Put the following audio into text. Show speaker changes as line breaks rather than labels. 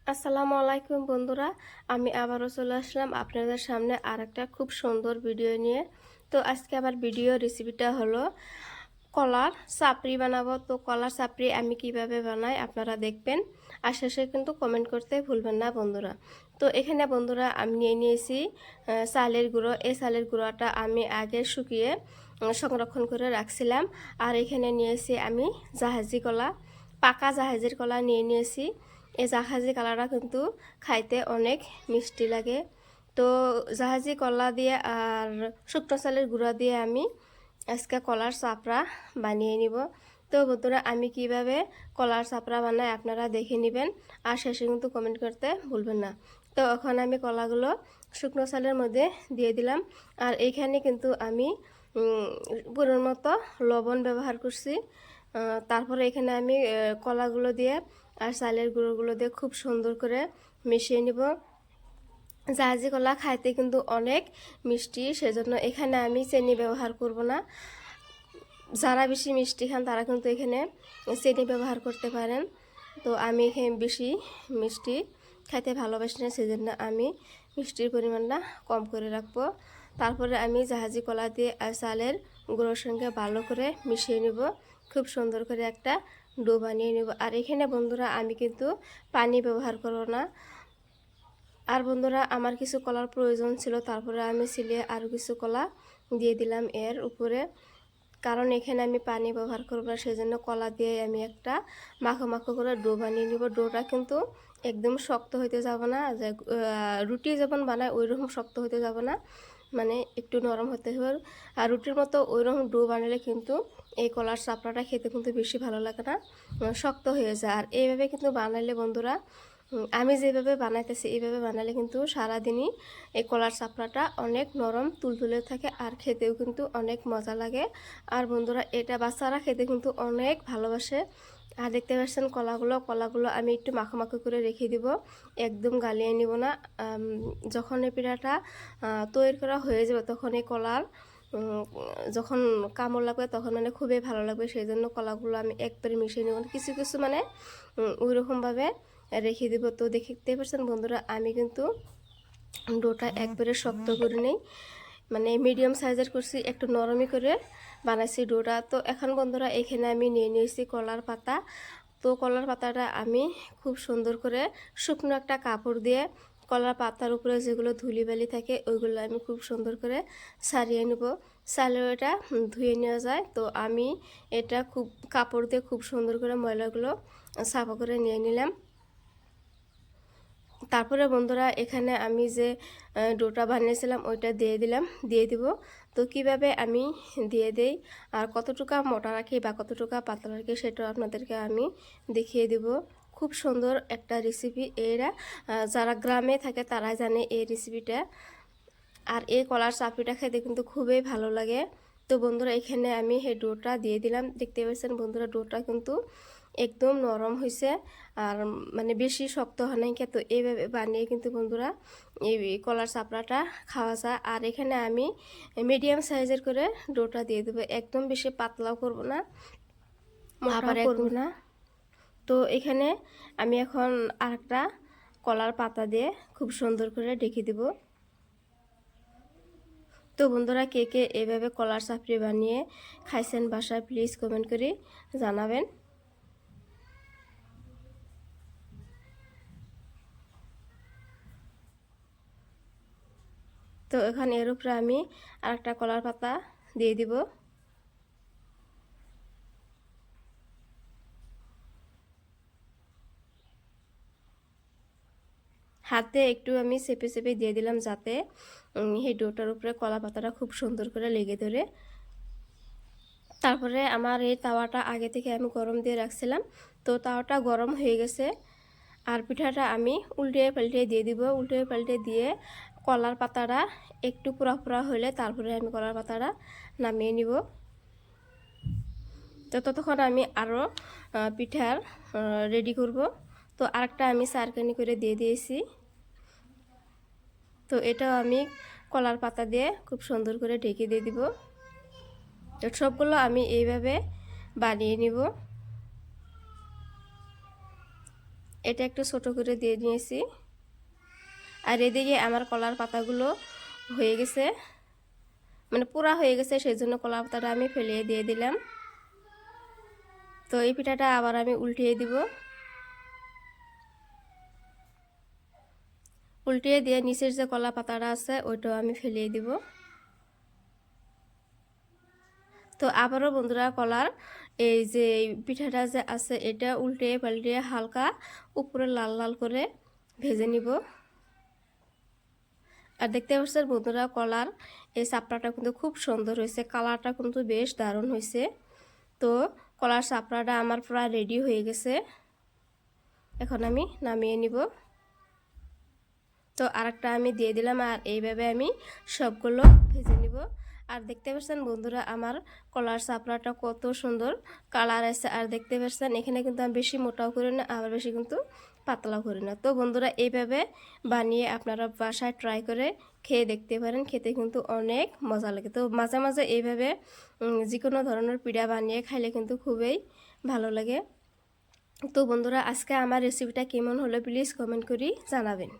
আসসালামু আলাইকুম বন্ধুরা, আমি আবারও চলে আসলাম আপনাদের সামনে আরেকটা খুব সুন্দর ভিডিও নিয়ে। তো আজকে আবার ভিডিও রেসিপিটা হলো কলার চাপড়ি বানাবো। তো কলার চাপড়ি আমি কিভাবে বানাই আপনারা দেখবেন, আর শেষে কিন্তু কমেন্ট করতে ভুলবেন না বন্ধুরা। তো এখানে বন্ধুরা আমি নিয়ে নিয়েছি চালের গুঁড়ো। এই চালের গুঁড়োটা আমি আগে শুকিয়ে সংরক্ষণ করে রাখছিলাম। আর এখানে নিয়েছি আমি জাহাজি কলা, পাকা জাহাজের কলা নিয়ে নিয়েছি। এই জাহাজি কলাটা কিন্তু খাইতে অনেক মিষ্টি লাগে। তো জাহাজি কলা দিয়ে আর শুকনো চালের গুঁড়া দিয়ে আমি আজকে কলার চাপড়া বানিয়ে নিব। তো বন্ধুরা আমি কিভাবে কলার চাপড়া বানাই আপনারা দেখে নেবেন, আর শেষে কিন্তু কমেন্ট করতে ভুলবেন না। তো এখন আমি কলাগুলো শুকনো চালের মধ্যে দিয়ে দিলাম। আর এইখানে কিন্তু আমি পুরোর মতো লবণ ব্যবহার করছি। তারপরে এখানে আমি কলাগুলো দিয়ে আর চালের গুঁড়োগুলো দিয়ে খুব সুন্দর করে মিশিয়ে নিব। জাহাজি কলা খাইতে কিন্তু অনেক মিষ্টি, সেজন্য এখানে আমি চিনি ব্যবহার করব না। যারা বেশি মিষ্টি খান তারা কিন্তু এখানে চিনি ব্যবহার করতে পারেন। তো আমি এখানে বেশি মিষ্টি খাইতে ভালোবাসি না, সেজন্য আমি মিষ্টির পরিমাণটা কম করে রাখবো। তারপরে আমি জাহাজি কলা দিয়ে আর চালের গুঁড়োর সঙ্গে ভালো করে মিশিয়ে নেব, খুব সুন্দর করে একটা ডো বানিয়ে নেব। আর এখানে বন্ধুরা আমি কিন্তু পানি ব্যবহার করব না। আর বন্ধুরা আমার কিছু কলার প্রয়োজন ছিল, তারপরে আমি ছিলিয়ে আরও কিছু কলা দিয়ে দিলাম এর উপরে। কারণ এখানে আমি পানি ব্যবহার করব না, সেজন্য কলা দিয়ে আমি একটা মাখো মাখো করে ডো বানিয়ে নিব। ডোটা কিন্তু একদম শক্ত হইতে যাব না, যে রুটি যেমন বানায় ওই রকম শক্ত হইতে যাব না, মানে একটু নরম হতে হবে। আর রুটির মতো ওই রকম ডো বানালে কিন্তু এই কলার চাপড়াটা খেতে কিন্তু বেশি ভালো লাগে না, শক্ত হয়ে যায়। আর এইভাবে কিন্তু বানাইলে বন্ধুরা, আমি যেভাবে বানাইতেছি এইভাবে বানালে কিন্তু সারাদিনই এই কলার চাপড়াটা অনেক নরম তুলতুলে থাকে, আর খেতেও কিন্তু অনেক মজা লাগে। আর বন্ধুরা এটা বাচ্চারা খেতে কিন্তু অনেক ভালোবাসে। আর দেখতে পাচ্ছেন কলাগুলো আমি একটু মাখো মাখো করে রেখে দিব, একদম গালিয়ে নিব না। যখন এই পিঠাটা তৈরি করা হয়ে যাবে তখন এই কলার যখন কামড় লাগবে তখন মানে খুবই ভালো লাগবে, সেই জন্য কলাগুলো আমি একবারে মিশিয়ে নেব, কিছু কিছু মানে ওই রকমভাবে রেখে দেবো। তো দেখতে পাচ্ছেন বন্ধুরা আমি কিন্তু ডোটা একবারে শক্ত করে নেই, মানে মিডিয়াম সাইজের করছি, একটু নরমই করে বানাইছি ডোটা। তো এখন বন্ধুরা এখানে আমি নিয়ে নিয়েছি কলার পাতা। তো কলার পাতাটা আমি খুব সুন্দর করে শুকনো একটা কাপড় দিয়ে কলার পাতার উপরে যেগুলো ধুলিবালি থাকে ওইগুলো আমি খুব সুন্দর করে সারিয়ে নেব। সারিয়ে এটা ধুয়ে নেওয়া যায়। তো আমি এটা খুব কাপড় দিয়ে খুব সুন্দর করে ময়লাগুলো সাফা করে নিয়ে নিলাম। তারপরে বন্ধুরা এখানে আমি যে ডোটা বানিয়েছিলাম ওইটা দিয়ে দিব। তো কিভাবে আমি দিয়ে দেই আর কতটুকু মোটা রাখি বা কতটুকু পাতলা রাখি সেটা আপনাদেরকে আমি দেখিয়ে দিব। খুব সুন্দর একটা রেসিপি এরা, যারা গ্রামে থাকে তারাই জানে এই রেসিপিটা। আর এই কলার চাপড়িটা খেতে কিন্তু খুবই ভালো লাগে। তো বন্ধুরা এখানে আমি এই ডোটা দিয়ে দিলাম। দেখতে পাচ্ছেন বন্ধুরা ডোটা কিন্তু একদম নরম হয়েছে, আর মানে বেশি শক্ত হয় নাই। তো এইভাবে বানিয়ে কিন্তু বন্ধুরা এই কলার চাপড়াটা খাওয়া যায়। আর এখানে আমি মিডিয়াম সাইজের করে ডোটা দিয়ে দেবো, একদম বেশি পাতলাও করব না, মোটাও করব না। তো এখানে আমি এখন আরেকটা কলার পাতা দিয়ে খুব সুন্দর করে ঢেকে দেব। তো বন্ধুরা কে কে এভাবে কলার চাপড়ি বানিয়ে খাইছেন বাসায় প্লিজ কমেন্ট করে জানাবেন। তো এখন এর উপরে আমি আরেকটা কলার পাতা দিয়ে দিব। হাতে একটু আমি চেপে চেপে দিয়ে দিলাম, যাতে এই ডোটার উপরে কলা পাতাটা খুব সুন্দর করে লেগে ধরে। তারপরে আমার এই তাওয়াটা আগে থেকে আমি গরম দিয়ে রাখছিলাম, তো তাওয়াটা গরম হয়ে গেছে। আর পিঠাটা আমি উল্টে পাল্টে দিয়ে দিব। উল্টে পাল্টে দিয়ে কলার পাতাটা একটু পোড়া পোড়া হলে তারপরে আমি কলার পাতাটা নামিয়ে নিব। তো ততক্ষণ আমি আরও পিঠার রেডি করব। তো আরেকটা আমি চারকানি করে দিয়ে দিয়েছি। তো এটাও আমি কলার পাতা দিয়ে খুব সুন্দর করে ঢেকে দিয়ে দিব। তো সবগুলো আমি এইভাবে বানিয়ে নিব। এটা একটু ছোট করে দিয়ে নিয়েছি। আর এদিকে আমার কলার পাতাগুলো হয়ে গেছে, মানে পুরা হয়ে গেছে, সেই জন্য কলার পাতাটা আমি ফেলিয়ে দিয়ে দিলাম। তো এই পিঠাটা আবার আমি উল্টিয়ে দিব। উল্টিয়ে দিয়ে নিচের যে কলা পাতাটা আছে ওইটাও আমি ফেলিয়ে দিব। তো আবারও বন্ধুরা কলার এই যে পিঠাটা যে আছে এটা উল্টিয়ে পাল্টিয়ে হালকা উপরে লাল লাল করে ভেজে নিব। আর দেখতে পাচ্ছেন বন্ধুরা কলার এই চাপড়াটা কিন্তু খুব সুন্দর হয়েছে, কালারটা কিন্তু বেশ দারুণ হয়েছে। তো কলার চাপড়াটা আমার প্রায় রেডি হয়ে গেছে, এখন আমি নামিয়ে নিব। তো আরেকটা আমি দিয়ে দিলাম, আর এইভাবে আমি সবগুলো ভেজে নিব। আর দেখতে পাচ্ছেন বন্ধুরা আমার কলার চাপড়াটা কত সুন্দর কালার আছে। আর দেখতে পাচ্ছেন এখানে কিন্তু আমি বেশি মোটাও করি না, আবার বেশি কিন্তু পাতলাও করি না। তো বন্ধুরা এইভাবে বানিয়ে আপনারা বাসায় ট্রাই করে খেয়ে দেখতে পারেন, খেতে কিন্তু অনেক মজা লাগে। তো মাঝে মাঝে এইভাবে যে কোনো ধরনের পিঠা বানিয়ে খাইলে কিন্তু খুবই ভালো লাগে। তো বন্ধুরা আজকে আমার রেসিপিটা কেমন হলো প্লিজ কমেন্ট করে জানাবেন।